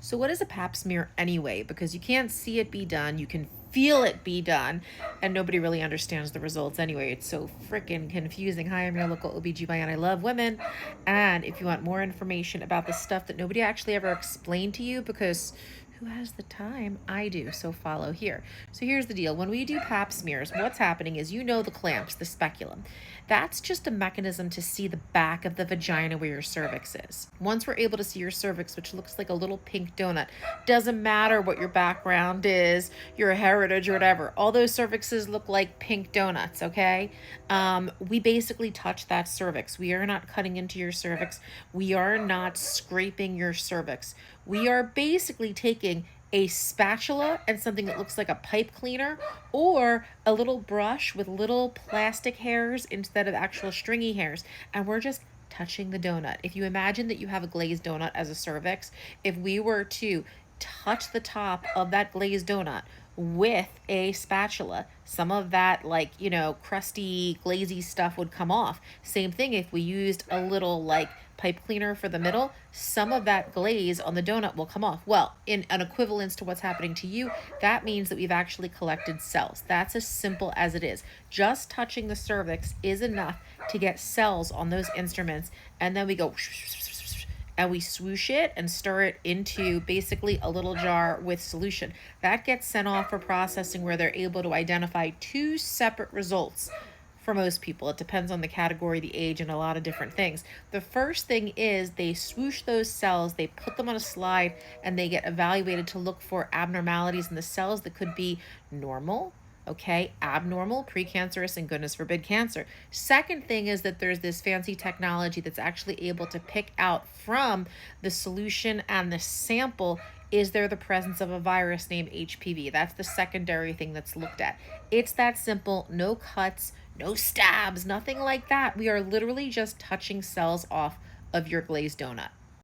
So, what is a pap smear anyway? Because you can't see it be done, you can feel it be done, and nobody really understands the results anyway. It's so freaking confusing. Hi, I'm your local OBGYN. I love women. And if you want more information about the stuff that nobody actually ever explained to you, because who has the time? I do. So follow here. So here's the deal. When we do pap smears, what's happening is the clamps, the speculum. That's just a mechanism to see the back of the vagina where your cervix is. Once we're able to see your cervix, which looks like a little pink donut, doesn't matter what your background is, your heritage or whatever. All those cervixes look like pink donuts, okay? We basically touch that cervix. We are not cutting into your cervix. We are not scraping your cervix. We are basically taking a spatula and something that looks like a pipe cleaner or a little brush with little plastic hairs instead of actual stringy hairs. And we're just touching the donut. If you imagine that you have a glazed donut as a cervix, if we were to touch the top of that glazed donut with a spatula, some of that, like, crusty, glazy stuff would come off. Same thing if we used a little, like, pipe cleaner for the middle, some of that glaze on the donut will come off. Well, in an equivalence to what's happening to you, that means that we've actually collected cells. That's as simple as it is. Just touching the cervix is enough to get cells on those instruments, and then we go and we swoosh it and stir it into basically a little jar with solution. That gets sent off for processing where they're able to identify two separate results for most people. It depends on the category, the age, and a lot of different things. The first thing is they swoosh those cells, they put them on a slide, and they get evaluated to look for abnormalities in the cells that could be normal, okay, abnormal, precancerous, and goodness forbid cancer. Second thing is that there's this fancy technology that's actually able to pick out from the solution and the sample, is there the presence of a virus named HPV? That's the secondary thing that's looked at. It's that simple, no cuts, no stabs, nothing like that. We are literally just touching cells off of your glazed donut.